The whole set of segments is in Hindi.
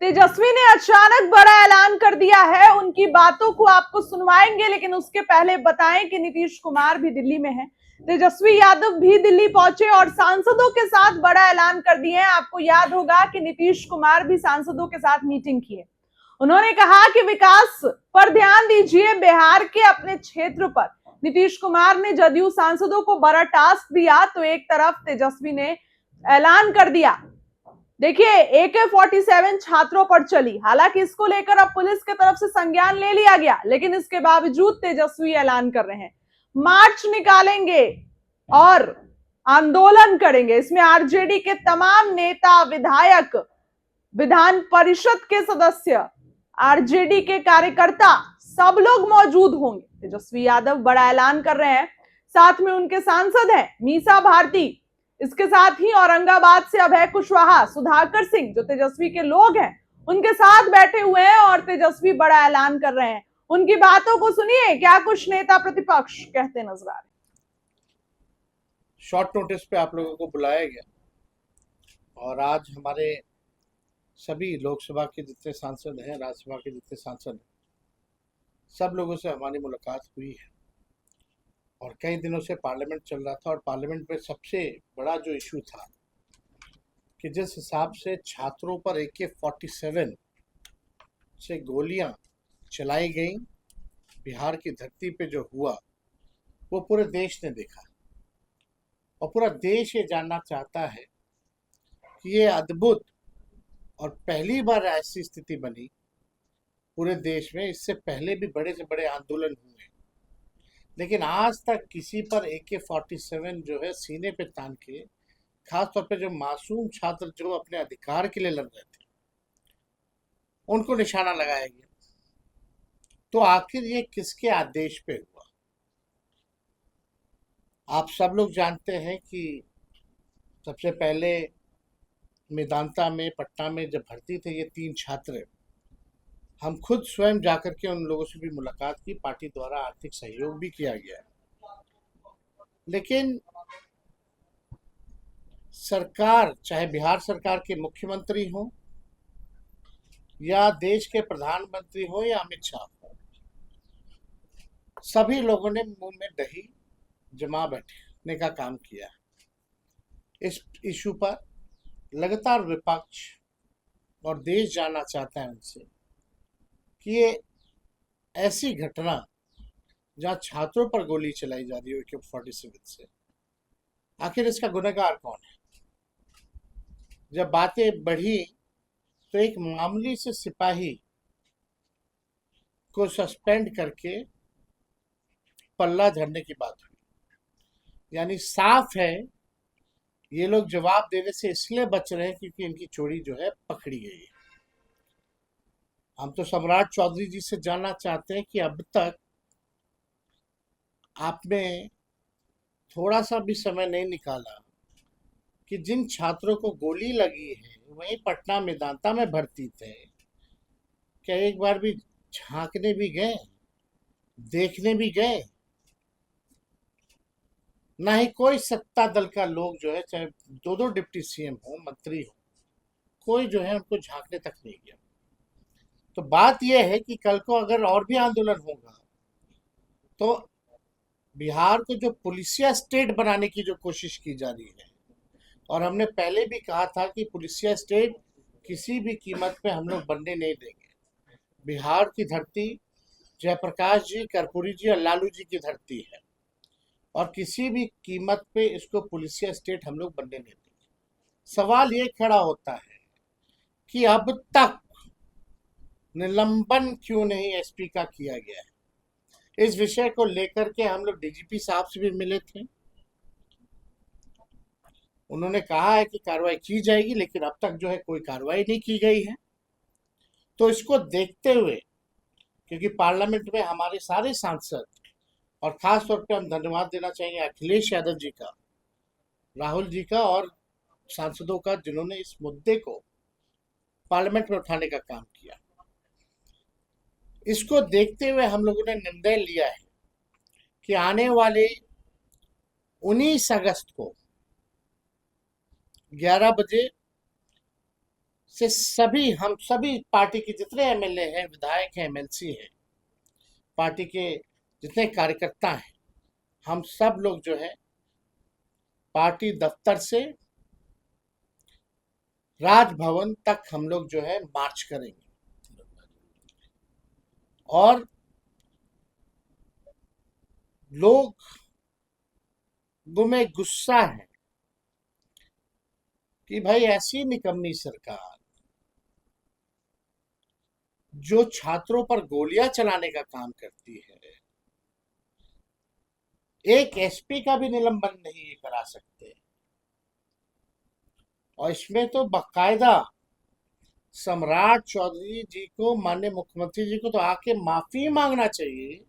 तेजस्वी ने अचानक बड़ा ऐलान कर दिया है। उनकी बातों को आपको सुनवाएंगे, लेकिन उसके पहले बताएं कि नीतीश कुमार भी दिल्ली में हैं। तेजस्वी यादव भी दिल्ली पहुंचे और सांसदों के साथ बड़ा ऐलान कर दिए हैं। आपको याद होगा कि नीतीश कुमार भी सांसदों के साथ मीटिंग की है। उन्होंने कहा कि विकास पर ध्यान दीजिए, बिहार के अपने क्षेत्र पर। नीतीश कुमार ने जदयू सांसदों को बड़ा टास्क दिया, तो एक तरफ तेजस्वी ने ऐलान कर दिया। देखिए, AK-47 छात्रों पर चली। हालांकि इसको लेकर अब पुलिस की तरफ से संज्ञान ले लिया गया, लेकिन इसके बावजूद तेजस्वी ऐलान कर रहे हैं, मार्च निकालेंगे और आंदोलन करेंगे। इसमें आरजेडी के तमाम नेता, विधायक, विधान परिषद के सदस्य, आरजेडी के कार्यकर्ता, सब लोग मौजूद होंगे। तेजस्वी यादव बड़ा ऐलान कर रहे हैं। साथ में उनके सांसद हैं मीसा भारती, इसके साथ ही औरंगाबाद से अभय कुशवाहा, सुधाकर सिंह, जो तेजस्वी के लोग हैं, उनके साथ बैठे हुए हैं और तेजस्वी बड़ा ऐलान कर रहे हैं। उनकी बातों को सुनिए, क्या कुछ नेता प्रतिपक्ष कहते नजर आ रहे। शॉर्ट नोटिस पे आप लोगों को बुलाया गया और आज हमारे सभी लोकसभा के जितने सांसद हैं, राज्यसभा के जितने सांसद हैं, सब लोगों से हमारी मुलाकात हुई है। और कई दिनों से पार्लियामेंट चल रहा था और पार्लियामेंट में सबसे बड़ा जो इशू था कि जिस हिसाब से छात्रों पर AK-47 से गोलियां चलाई गई, बिहार की धरती पे जो हुआ वो पूरे देश ने देखा और पूरा देश ये जानना चाहता है कि ये अद्भुत और पहली बार ऐसी स्थिति बनी पूरे देश में। इससे पहले भी बड़े से बड़े आंदोलन हुए, लेकिन आज तक किसी पर AK-47 जो है सीने पे तान के, खास तौर पे जो मासूम छात्र जो अपने अधिकार के लिए लड़ रहे थे, उनको निशाना लगाया गया। तो आखिर ये किसके आदेश पे हुआ? आप सब लोग जानते हैं कि सबसे पहले मेदांता में, पटना में जब भर्ती थे ये 3 छात्र, हम खुद स्वयं जाकर के उन लोगों से भी मुलाकात की। पार्टी द्वारा आर्थिक सहयोग भी किया गया है, लेकिन सरकार, चाहे बिहार सरकार के मुख्यमंत्री हो या देश के प्रधानमंत्री हो या अमित शाह हो, सभी लोगों ने मुंह में दही जमा बैठने का काम किया। इस इशू पर लगातार विपक्ष और देश जानना चाहता है उनसे कि ये ऐसी घटना जहां छात्रों पर गोली चलाई जा रही है AK-47 से, आखिर इसका गुनहगार कौन है? जब बातें बढ़ी तो एक मामूली से सिपाही को सस्पेंड करके पल्ला झड़ने की बात हुई। यानी साफ है ये लोग जवाब देने से इसलिए बच रहे हैं क्योंकि इनकी चोरी जो है पकड़ी गई है। हम तो सम्राट चौधरी जी से जानना चाहते हैं कि अब तक आपने थोड़ा सा भी समय नहीं निकाला कि जिन छात्रों को गोली लगी है वही पटना मेदांता में भर्ती थे, क्या एक बार भी झांकने भी गए, देखने भी गए? ना ही कोई सत्ता दल का लोग जो है, चाहे 2 डिप्टी CM हो, मंत्री हो, कोई जो है उनको झांकने तक नहीं गया। तो बात यह है कि कल को अगर और भी आंदोलन होगा तो बिहार को जो पुलिसिया स्टेट बनाने की जो कोशिश की जा रही है, और हमने पहले भी कहा था कि पुलिसिया स्टेट किसी भी कीमत पे हम लोग बनने नहीं देंगे। बिहार की धरती जयप्रकाश जी, कर्पूरी जी और लालू जी की धरती है और किसी भी कीमत पे इसको पुलिसिया स्टेट हम लोग बनने नहीं देंगे। सवाल ये खड़ा होता है कि अब तक निलंबन क्यों नहीं SP का किया गया है? इस विषय को लेकर के हम लोग DGP साहब से भी मिले थे। उन्होंने कहा है कि कार्रवाई की जाएगी, लेकिन अब तक जो है कोई कार्रवाई नहीं की गई है। तो इसको देखते हुए, क्योंकि पार्लियामेंट में हमारे सारे सांसद, और खास तौर पे हम धन्यवाद देना चाहेंगे अखिलेश यादव जी का, राहुल जी का और सांसदों का, जिन्होंने इस मुद्दे को पार्लियामेंट में उठाने का काम किया। इसको देखते हुए हम लोगों ने निर्णय लिया है कि आने वाले 19 अगस्त को 11 बजे से हम सभी पार्टी के जितने एमएलए हैं, विधायक हैं, एमएलसी हैं, पार्टी के जितने कार्यकर्ता हैं, हम सब लोग जो है पार्टी दफ्तर से राजभवन तक हम लोग जो है मार्च करेंगे। और लोगों में गुस्सा है कि भाई ऐसी निकम्मी सरकार जो छात्रों पर गोलियां चलाने का काम करती है, एक एसपी का भी निलंबन नहीं करा सकते। और इसमें तो बाकायदा सम्राट चौधरी जी को, माननीय मुख्यमंत्री जी को तो आके माफी मांगना चाहिए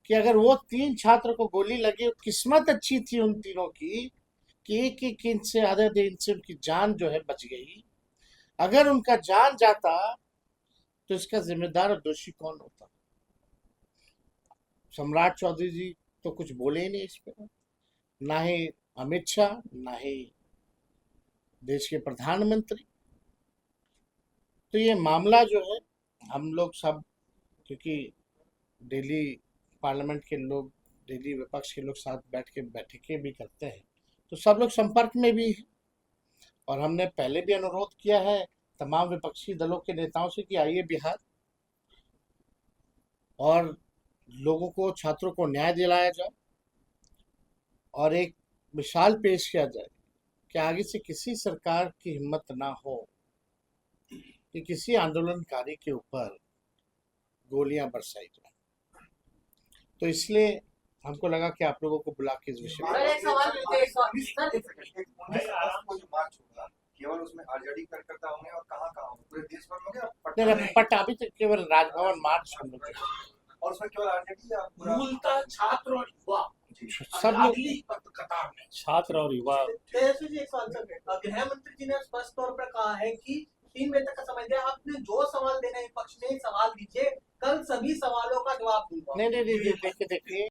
कि अगर वो 3 छात्र को गोली लगी, किस्मत अच्छी थी उन तीनों की कि एक इंच से आधे इंच से उनकी जान जो है बच गई। अगर उनका जान जाता तो इसका जिम्मेदार और दोषी कौन होता? सम्राट चौधरी जी तो कुछ बोले ही नहीं इस पर, ना ही अमित शाह, ना ही देश के प्रधानमंत्री। तो ये मामला जो है हम लोग सब, क्योंकि दिल्ली पार्लियामेंट के लोग, दिल्ली विपक्ष के लोग साथ बैठ के बैठकें भी करते हैं, तो सब लोग संपर्क में भी हैं। और हमने पहले भी अनुरोध किया है तमाम विपक्षी दलों के नेताओं से कि आइए बिहार और लोगों को, छात्रों को न्याय दिलाया जाए और एक मिसाल पेश किया जाए कि आगे से किसी सरकार की हिम्मत ना हो कि किसी आंदोलनकारी के ऊपर गोलियां बरसाई जाए। तो इसलिए हमको लगा कि आप लोगों को बुला के इस विषय में केवल उसमें आरजेडी कार्यकर्ता होंगे और कहाँ होंगे? पूरे देश भर में होंगे? पटना अभी तक केवल राजभवन मार्च हम लोग और उसमें केवल आरजेडी या पूरा? मूलतः छात्र और युवा सब लोग अगली कतार में। छात्र और युवा। तेजस्वी जी, एक सवाल सर, गृह मंत्री जी ने स्पष्ट तौर पर कहा है कि 3 बजे तक का समय दिया, आपने जो सवाल देना है विपक्ष ने सवाल दीजिए, कल सभी सवालों का जवाब दूंगा। नहीं, देखिए